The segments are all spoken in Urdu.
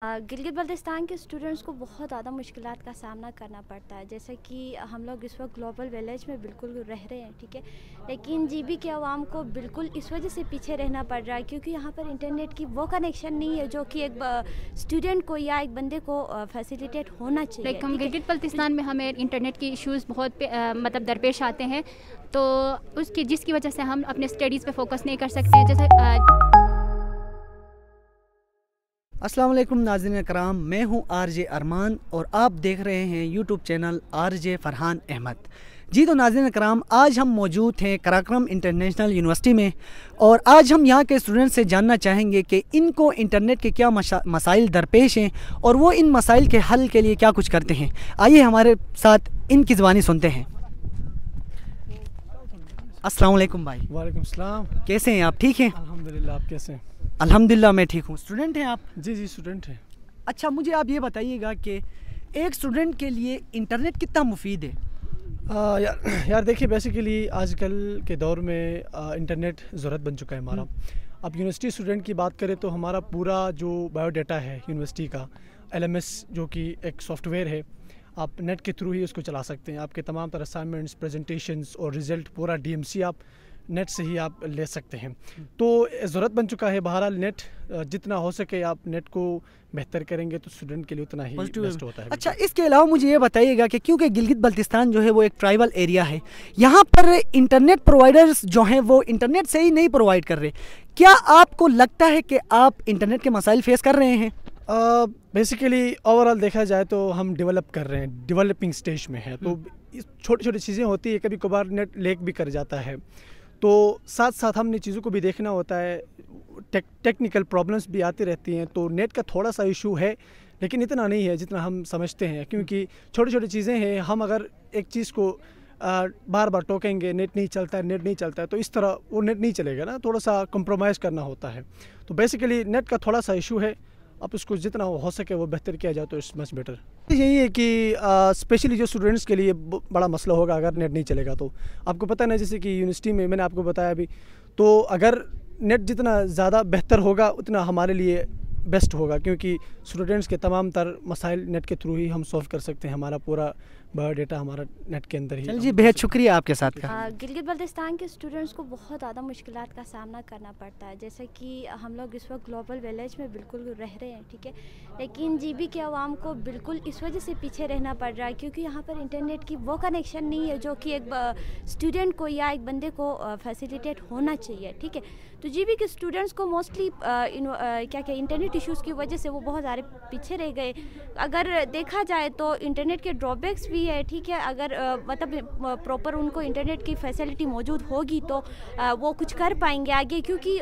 گلگت بلتستان کے اسٹوڈنٹس کو بہت زیادہ مشکلات کا سامنا کرنا پڑتا ہے، جیسے کہ ہم لوگ اس وقت گلوبل ویلیج میں بالکل رہ رہے ہیں، ٹھیک ہے، لیکن جی بی کے عوام کو بالکل اس وجہ سے پیچھے رہنا پڑ رہا ہے کیونکہ یہاں پر انٹرنیٹ کی وہ کنیکشن نہیں ہے جو کہ ایک اسٹوڈنٹ کو یا ایک بندے کو فیسیلیٹیٹ ہونا چاہیے۔ ہم گلگت بلتستان میں ہمیں انٹرنیٹ کی ایشوز بہت مطلب درپیش آتے ہیں، تو جس کی وجہ سے ہم اپنے اسٹڈیز پہ فوکس نہیں کر سکتے، جیسے السلام علیکم ناظرین کرام، میں ہوں آر جے ارمان اور آپ دیکھ رہے ہیں YouTube channel R J Farhan Ahmed. جی تو ناظرین کرام، آج ہم موجود ہیں قراقرم انٹرنیشنل یونیورسٹی میں اور آج ہم یہاں کے اسٹوڈنٹ سے جاننا چاہیں گے کہ ان کو انٹرنیٹ کے کیا مسائل درپیش ہیں اور وہ ان مسائل کے حل کے لیے کیا کچھ کرتے ہیں۔ آئیے ہمارے ساتھ ان کی زبانی سنتے ہیں۔ السلام علیکم بھائی۔ وعلیکم السلام، کیسے ہیں آپ؟ ٹھیک ہیں الحمدللہ، آپ کیسے ہیں؟ الحمدللہ میں ٹھیک ہوں۔ اسٹوڈنٹ ہیں آپ؟ جی اسٹوڈنٹ ہیں۔ اچھا، مجھے آپ یہ بتائیے گا کہ ایک اسٹوڈنٹ کے لیے انٹرنیٹ کتنا مفید ہے؟ یار دیکھیے، بیسیکلی آج کل کے دور میں انٹرنیٹ ضرورت بن چکا ہے ہمارا۔ اب یونیورسٹی اسٹوڈنٹ کی بات کریں تو ہمارا پورا جو بایو ڈیٹا ہے یونیورسٹی کا، LMS جو کہ ایک سافٹ ویئر ہے، آپ نیٹ کے تھرو ہی اس کو چلا سکتے ہیں۔ آپ کے تمام تر اسائنمنٹس، پریزنٹیشنز اور رزلٹ، پورا DMC آپ نیٹ سے ہی آپ لے سکتے ہیں۔ تو ضرورت بن چکا ہے، بہرحال نیٹ جتنا ہو سکے آپ نیٹ کو بہتر کریں گے تو اسٹوڈنٹ کے لیے اتنا ہی بیسٹ ہوتا ہے۔ اچھا، اس کے علاوہ مجھے یہ بتائیے گا کہ کیونکہ گلگت بلتستان جو ہے وہ ایک ٹرائبل ایریا ہے، یہاں پر انٹرنیٹ پرووائڈرز جو ہیں وہ انٹرنیٹ سے ہی نہیں پرووائڈ کر رہے، کیا آپ کو لگتا ہے کہ آپ انٹرنیٹ کے مسائل فیس کر رہے ہیں؟ بیسیکلی اوور آل دیکھا جائے تو ہم ڈیولپ کر رہے ہیں، ڈیولپنگ سٹیج میں ہے، تو چھوٹی چھوٹی چیزیں ہوتی ہیں، کبھی کبھار نیٹ لیک بھی کر جاتا ہے، تو ساتھ ساتھ ہم نے چیزوں کو بھی دیکھنا ہوتا ہے، ٹیکنیکل پرابلمس بھی آتی رہتی ہیں، تو نیٹ کا تھوڑا سا ایشو ہے لیکن اتنا نہیں ہے جتنا ہم سمجھتے ہیں، کیونکہ چھوٹی چھوٹی چیزیں ہیں، ہم اگر ایک چیز کو بار بار ٹوکیں گے نیٹ نہیں چلتا ہے تو اس طرح وہ نیٹ نہیں چلے گا نا، تھوڑا سا کمپرومائز کرنا ہوتا ہے۔ تو بیسیکلی نیٹ کا تھوڑا سا ایشو ہے، اب اس کو جتنا ہو سکے وہ بہتر کیا جائے تو اٹس مچ بیٹر۔ یہی ہے کہ اسپیشلی جو اسٹوڈنٹس کے لیے بڑا مسئلہ ہوگا اگر نیٹ نہیں چلے گا، تو آپ کو پتہ ہے نا، جیسے کہ یونیورسٹی میں نے آپ کو بتایا ابھی، تو اگر نیٹ جتنا زیادہ بہتر ہوگا اتنا ہمارے لیے بیسٹ ہوگا، کیونکہ اسٹوڈنٹس کے تمام تر مسائل نیٹ کے تھرو ہی ہم سولو کر سکتے ہیں، ہمارا پورا بایو ڈیٹا ہمارا نیٹ کے اندر ہی۔ جی بہت شکریہ آپ کے ساتھ کا۔ گلگت بلتستان کے اسٹوڈنٹس کو بہت زیادہ مشکلات کا سامنا کرنا پڑتا ہے، جیسے کہ ہم لوگ اس وقت گلوبل ویلیج میں بالکل رہ رہے ہیں، ٹھیک ہے، لیکن جی بی کے عوام کو بالکل اس وجہ سے پیچھے رہنا پڑ رہا ہے کیونکہ یہاں پر انٹرنیٹ کی وہ کنیکشن نہیں ہے جو کہ ایک اسٹوڈنٹ کو یا ایک بندے کو فیسیلیٹیٹ ہونا چاہیے، ٹھیک ہے۔ تو جی بی کے اسٹوڈنٹس کو موسٹلی انٹرنیٹ ایشوز کی وجہ سے وہ بہت زیادہ پیچھے رہ گئے۔ اگر دیکھا جائے تو انٹرنیٹ کے ڈرا بیکس بھی ہے، ٹھیک ہے، اگر مطلب پراپر ان کو انٹرنیٹ کی فیسلٹی موجود ہوگی تو وہ کچھ کر پائیں گے آگے، کیونکہ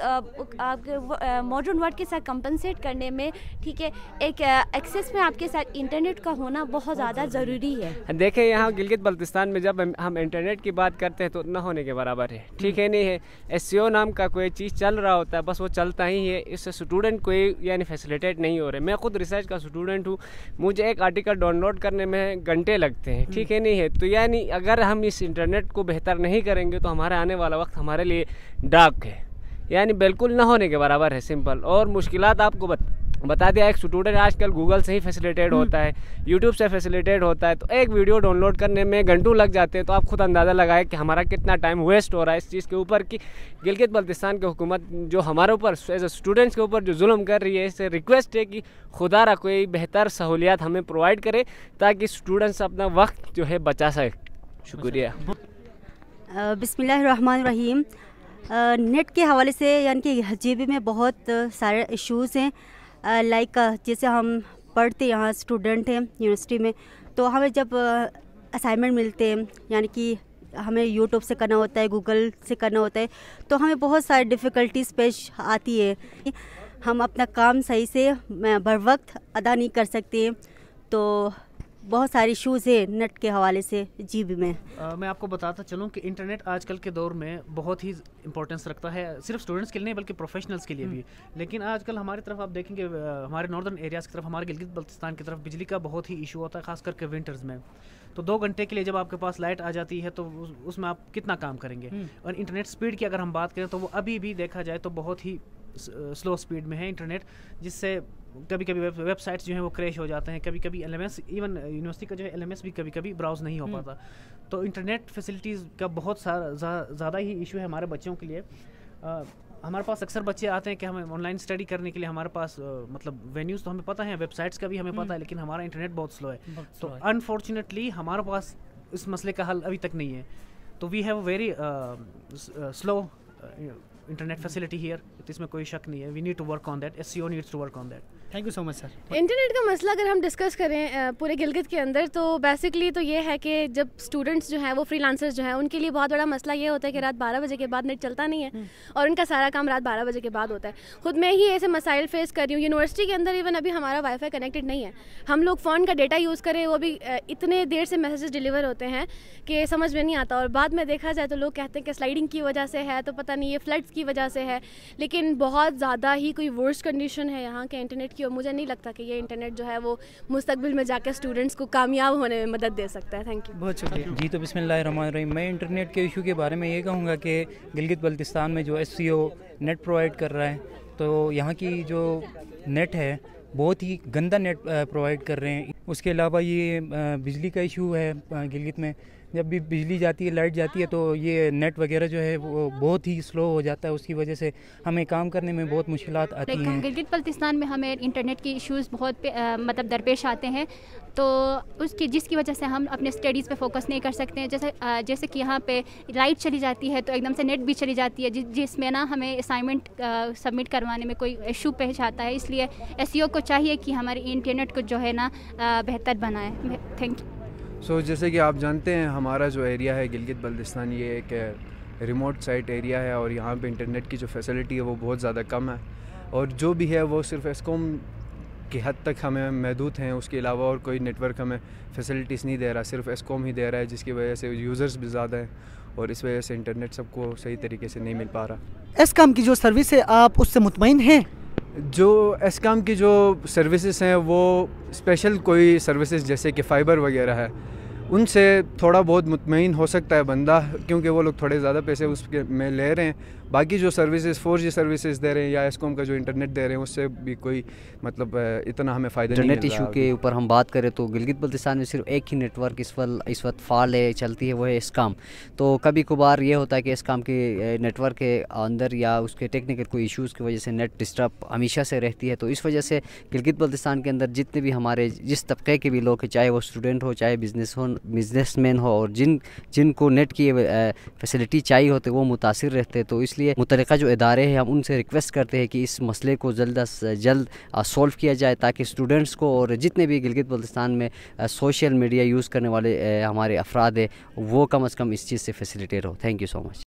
ماڈرن ورلڈ کے ساتھ کمپنسیٹ کرنے میں، ٹھیک ہے، ایک ایکسیس میں آپ کے ساتھ انٹرنیٹ کا ہونا بہت زیادہ ضروری ہے۔ دیکھیں یہاں گلگت بلتستان میں جب ہم انٹرنیٹ کی بات کرتے ہیں تو نہ ہونے کے برابر ہے، ٹھیک ہے، نہیں ہے۔ SEO نام کا کوئی چیز چل رہا ہوتا ہے، بس وہ چلتا ہی ہے، اس سے اسٹوڈنٹ کوئی یعنی فیسیلیٹیٹ نہیں ہو رہے۔ میں خود ریسرچ کا اسٹوڈنٹ ہوں، مجھے ایک آرٹیکل ڈاؤن لوڈ کرنے میں گھنٹے لگتے ہیں، ٹھیک ہے، نہیں ہے۔ تو یعنی اگر ہم اس انٹرنیٹ کو بہتر نہیں کریں گے تو ہمارا آنے والا وقت ہمارے لیے ڈارک ہے، یعنی بالکل نہ ہونے کے برابر ہے، سمپل۔ اور مشکلات آپ کو بتا دیا، ایک اسٹوڈنٹ آج کل گوگل سے ہی فیسیلیٹیٹ ہوتا ہے، یوٹیوب سے فیسیلیٹیٹ ہوتا ہے، تو ایک ویڈیو ڈاؤن لوڈ کرنے میں گھنٹوں لگ جاتے ہیں، تو آپ خود اندازہ لگائیں کہ ہمارا کتنا ٹائم ویسٹ ہو رہا ہے اس چیز کے اوپر۔ کہ گلگت بلتستان کی حکومت جو ہمارے اوپر ایز اے اسٹوڈنٹس کے اوپر جو ظلم کر رہی ہے، اس سے ریکویسٹ ہے کہ خدا را کوئی بہتر سہولیات ہمیں پرووائڈ کرے تاکہ اسٹوڈنٹس اپنا وقت جو ہے بچا سکے۔ شکریہ۔ بسم اللہ الرحمن الرحیم۔ نیٹ کے حوالے سے یعنی کہ JB میں بہت سارے ایشوز ہیں، لائک جیسے ہم پڑھتے یہاں اسٹوڈنٹ ہیں یونیورسٹی میں، تو ہمیں جب اسائنمنٹ ملتے ہیں یعنی کہ ہمیں یوٹیوب سے کرنا ہوتا ہے، گوگل سے کرنا ہوتا ہے، تو ہمیں بہت ساری ڈیفیکلٹیز پیش آتی ہے، ہم اپنا کام صحیح سے بر وقت ادا نہیں کر سکتے ہیں، تو بہت ساری ایشوز ہیں نیٹ کے حوالے سے JB میں۔ میں آپ کو بتاتا چلوں کہ انٹرنیٹ آج کل کے دور میں بہت ہی امپورٹنس رکھتا ہے، صرف اسٹوڈنٹس کے لیے نہیں بلکہ پروفیشنلس کے لیے بھی۔ لیکن آج کل ہماری طرف آپ دیکھیں گے، ہمارے ناردرن ایریاز کی طرف، ہمارے گلگت بلتستان کی طرف بجلی کا بہت ہی ایشو ہوتا ہے، خاص کر کے ونٹرز میں۔ تو 2 گھنٹے کے لیے جب آپ کے پاس لائٹ آ جاتی ہے تو اس میں آپ کتنا کام کریں گے۔ اور انٹرنیٹ سپیڈ کی اگر ہم بات کریں تو وہ ابھی بھی دیکھا جائے تو بہت ہی سلو سپیڈ میں ہے انٹرنیٹ، جس سے کبھی کبھی ویب سائٹس جو ہیں وہ کریش ہو جاتے ہیں، کبھی کبھی LMS ایون یونیورسٹی کا جو ہے LMS بھی کبھی کبھی براؤز نہیں ہو پاتا. تو انٹرنیٹ فیسلٹیز کا بہت زیادہ ہی ایشو ہے ہمارے بچوں کے لیے. ہمارے پاس اکثر بچے آتے ہیں کہ ہمیں آن لائن اسٹڈی کرنے کے لیے ہمارے پاس مطلب وینیوز تو ہمیں پتہ ہیں، ویب سائٹس کا بھی ہمیں پتہ ہے، لیکن ہمارا انٹرنیٹ بہت سلو ہے. تو انفارچونیٹلی ہمارے پاس اس مسئلے کا حل ابھی تک نہیں ہے. تو we have very slow internet facility here, اس میں کوئی شک نہیں ہے. We need to work on that. SCO needs to work on that. Thank you so much sir. Internet کا مسئلہ اگر ہم ڈسکس کریں پورے گلگت کے اندر تو بیسکلی تو یہ ہے کہ جب اسٹوڈنٹس جو ہیں وہ فری لانسرز جو ہیں ان کے لیے بہت بڑا مسئلہ یہ ہوتا ہے کہ رات 12 بجے کے بعد نیٹ چلتا نہیں ہے اور ان کا سارا کام رات 12 بجے کے بعد ہوتا ہے. خود میں ہی ایسے مسائل فیس کر رہی ہوں. یونیورسٹی کے اندر ایون ابھی ہمارا وائی فائی کنیکٹڈ نہیں ہے. ہم لوگ فون کا ڈیٹا یوز کریں وہ بھی اتنے دیر سے میسیجز ڈیلیور ہوتے ہیں کہ سمجھ میں نہیں آتا. اور بعد میں دیکھا جائے تو لوگ کہتے ہیں کہ سلائڈنگ کی وجہ سے ہے، تو پتہ نہیں یہ فلڈس کی وجہ سے ہے، لیکن بہت زیادہ ہی کوئی ورسٹ کنڈیشن ہے یہاں کے انٹرنیٹ کی. اور مجھے نہیں لگتا کہ یہ انٹرنیٹ جو ہے وہ مستقبل میں جا کے اسٹوڈنٹس کو کامیاب ہونے میں مدد دے سکتا ہے. Thank you. بہت شکریہ. جی تو بسم اللہ الرحمن الرحیم. میں انٹرنیٹ کے ایشو کے بارے میں یہ کہوں گا کہ گلگت بلتستان میں جو SCO نیٹ پرووائڈ کر رہا ہے، تو یہاں کی جو نیٹ ہے بہت ہی گندا نیٹ پرووائڈ کر رہے ہیں. اس کے علاوہ یہ بجلی کا ایشو ہے گلگت میں. جب بھی بجلی جاتی ہے، لائٹ جاتی ہے، تو یہ نیٹ وغیرہ جو ہے وہ بہت ہی سلو ہو جاتا ہے. اس کی وجہ سے ہمیں کام کرنے میں بہت مشکلات آتی ہیں. گلگت بلتستان میں ہمیں انٹرنیٹ کی ایشوز بہت مطلب درپیش آتے ہیں، تو جس کی وجہ سے ہم اپنے اسٹڈیز پہ فوکس نہیں کر سکتے ہیں. جیسے کہ یہاں پہ لائٹ چلی جاتی ہے تو ایک دم سے نیٹ بھی چلی جاتی ہے، جس میں نا ہمیں اسائنمنٹ سبمٹ کروانے میں کوئی ایشو پیش آتا ہے. اس لیے SCO کو چاہیے کہ ہماری انٹرنیٹ کو جو ہے نا بہتر بنائے. Thank you. جیسے کہ آپ جانتے ہیں ہمارا جو ایریا ہے گلگت بلتستان، یہ ایک ریموٹ سائٹ ایریا ہے اور یہاں پہ انٹرنیٹ کی جو فیسلٹی ہے وہ بہت زیادہ کم ہے، اور جو بھی ہے وہ صرف ESCOM کی حد تک ہمیں محدود ہیں. اس کے علاوہ اور کوئی نیٹ ورک ہمیں فیسلٹیز نہیں دے رہا، صرف ESCOM ہی دے رہا ہے، جس کی وجہ سے یوزرز بھی زیادہ ہیں اور اس وجہ سے انٹرنیٹ سب کو صحیح طریقے سے نہیں مل پا رہا. ESCOM کی جو سروس ہے آپ اس سے مطمئن ہیں؟ جو ESCOM کی جو سروسز ہیں وہ اسپیشل کوئی سروسز جیسے کہ فائبر وغیرہ ہے، ان سے تھوڑا بہت مطمئن ہو سکتا ہے بندہ، کیونکہ وہ لوگ تھوڑے زیادہ پیسے اس کے میں لے رہے ہیں. باقی جو سروسز 4G سروسز دے رہے ہیں یا ESCOM کا جو انٹرنیٹ دے رہے ہیں، اس سے بھی کوئی مطلب اتنا ہمیں فائدہ نہیں مل رہا. انٹرنیٹ ایشو کے اوپر ہم بات کریں تو گلگت بلتستان میں صرف ایک ہی نیٹ ورک اس وقت فعال ہے، چلتی ہے، وہ ہے ESCOM. تو کبھی کبھار یہ ہوتا ہے کہ ESCOM کے نیٹ ورک کے اندر یا اس کے ٹیکنیکل کوئی ایشوز کی وجہ سے نیٹ ڈسٹرب ہمیشہ سے رہتی ہے. تو اس وجہ سے گلگت بلتستان کے اندر جتنے بھی ہمارے جس طبقے کے بھی لوگ ہیں، چاہے وہ اسٹوڈنٹ ہو، چاہے بزنس مین ہو، اور جن کو نیٹ کی فیسلٹی چاہیے ہوتے وہ متاثر رہتے. تو اس لیے متعلقہ جو ادارے ہیں ہم ان سے ریکویسٹ کرتے ہیں کہ اس مسئلے کو جلد از جلد سولو کیا جائے، تاکہ اسٹوڈنٹس کو اور جتنے بھی گلگت بلتستان میں سوشل میڈیا یوز کرنے والے ہمارے افراد ہیں وہ کم از کم اس چیز سے facilitate who. Thank you so much.